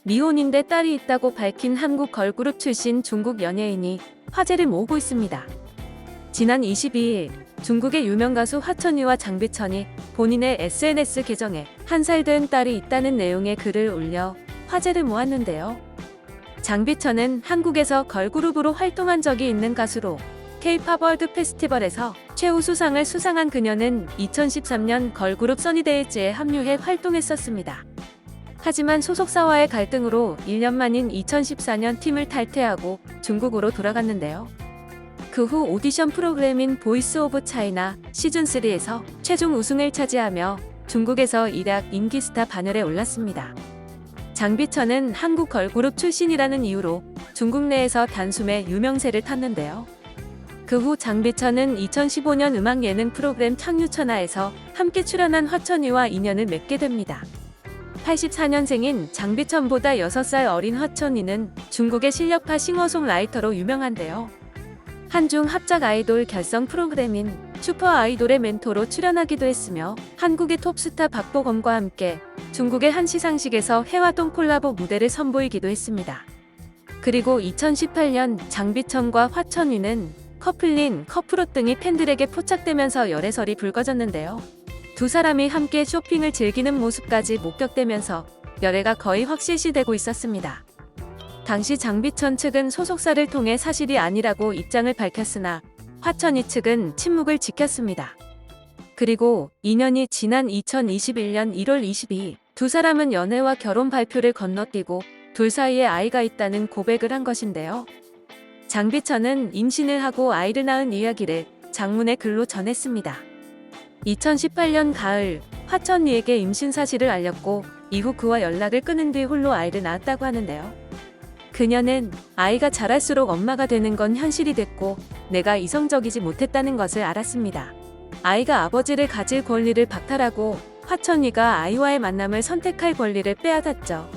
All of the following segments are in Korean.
미혼인데 딸이 있다고 밝힌 한국 걸그룹 출신 중국 연예인이 화제를 모으고 있습니다. 지난 22일 중국의 유명 가수 화천유와 장비천이 본인의 SNS 계정에 1살 된 딸이 있다는 내용의 글을 올려 화제를 모았는데요. 장비천은 한국에서 걸그룹으로 활동한 적이 있는 가수로 K-팝 월드 페스티벌에서 최우수상을 수상한 그녀는 2013년 걸그룹 써니데이즈에 합류해 활동했었습니다. 하지만 소속사와의 갈등으로 1년 만인 2014년 팀을 탈퇴하고 중국으로 돌아갔는데요. 그 후 오디션 프로그램인 보이스 오브 차이나 시즌3에서 최종 우승을 차지하며 중국에서 일약 인기 스타 반열에 올랐습니다. 장비천은 한국 걸그룹 출신이라는 이유로 중국 내에서 단숨에 유명세를 탔는데요. 그 후 장비천은 2015년 음악 예능 프로그램 창유천하에서 함께 출연한 화천유와 인연을 맺게 됩니다. 84년생인 장비천보다 6살 어린 화천이는 중국의 실력파 싱어송라이터로 유명한데요. 한중 합작 아이돌 결성 프로그램인 슈퍼 아이돌의 멘토로 출연하기도 했으며 한국의 톱스타 박보검과 함께 중국의 한 시상식에서 해화동 콜라보 무대를 선보이기도 했습니다. 그리고 2018년 장비천과 화천유는 커플린 커플옷 등이 팬들에게 포착되면서 열애설이 불거졌는데요. 두 사람이 함께 쇼핑을 즐기는 모습까지 목격되면서 열애가 거의 확실시되고 있었습니다. 당시 장비천 측은 소속사를 통해 사실이 아니라고 입장을 밝혔으나 화천유 측은 침묵을 지켰습니다. 그리고 2년이 지난 2021년 1월 22일 두 사람은 연애와 결혼 발표를 건너뛰고 둘 사이에 아이가 있다는 고백을 한 것인데요. 장비천은 임신을 하고 아이를 낳은 이야기를 장문의 글로 전했습니다. 2018년 가을 화천유에게 임신 사실을 알렸고 이후 그와 연락을 끊은 뒤 홀로 아이를 낳았다고 하는데요. 그녀는 아이가 자랄수록 엄마가 되는 건 현실이 됐고 내가 이성적이지 못했다는 것을 알았습니다. 아이가 아버지를 가질 권리를 박탈하고 화천유가 아이와의 만남을 선택할 권리를 빼앗았죠.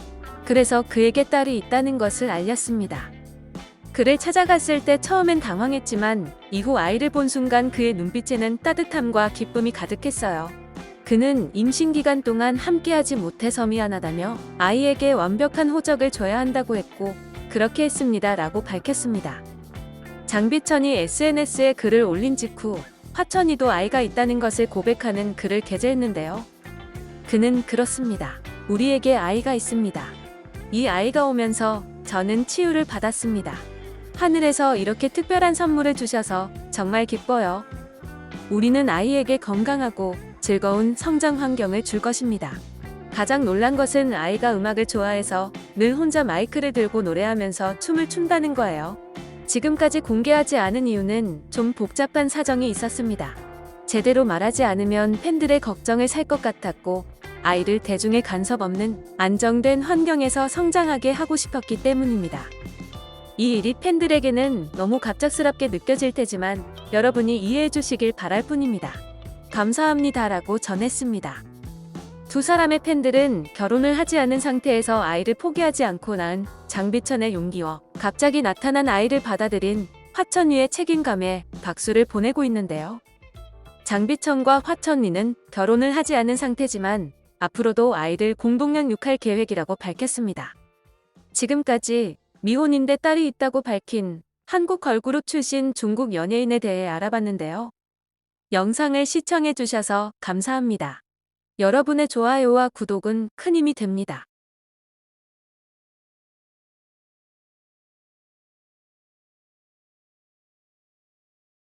그래서 그에게 딸이 있다는 것을 알렸습니다. 그를 찾아갔을 때 처음엔 당황했지만 이후 아이를 본 순간 그의 눈빛에는 따뜻함과 기쁨이 가득했어요. 그는 임신 기간 동안 함께하지 못해서 미안하다며 아이에게 완벽한 호적을 줘야 한다고 했고 그렇게 했습니다 라고 밝혔습니다. 장비천이 SNS에 글을 올린 직후 화천유도 아이가 있다는 것을 고백하는 글을 게재했는데요. 그는 그렇습니다. 우리에게 아이가 있습니다. 이 아이가 오면서 저는 치유를 받았습니다. 하늘에서 이렇게 특별한 선물을 주셔서 정말 기뻐요. 우리는 아이에게 건강하고 즐거운 성장 환경을 줄 것입니다. 가장 놀란 것은 아이가 음악을 좋아해서 늘 혼자 마이크를 들고 노래하면서 춤을 춘다는 거예요. 지금까지 공개하지 않은 이유는 좀 복잡한 사정이 있었습니다. 제대로 말하지 않으면 팬들의 걱정을 살 것 같았고 아이를 대중의 간섭 없는 안정된 환경에서 성장하게 하고 싶었기 때문입니다. 이 일이 팬들에게는 너무 갑작스럽게 느껴질 테지만 여러분이 이해해 주시길 바랄 뿐입니다. 감사합니다라고 전했습니다. 두 사람의 팬들은 결혼을 하지 않은 상태에서 아이를 포기하지 않고 낳은 장비천의 용기와 갑자기 나타난 아이를 받아들인 화천유의 책임감에 박수를 보내고 있는데요. 장비천과 화천유는 결혼을 하지 않은 상태지만 앞으로도 아이를 공동 양육할 계획이라고 밝혔습니다. 지금까지 미혼인데 딸이 있다고 밝힌 한국 걸그룹 출신 중국 연예인에 대해 알아봤는데요. 영상을 시청해 주셔서 감사합니다. 여러분의 좋아요와 구독은 큰 힘이 됩니다.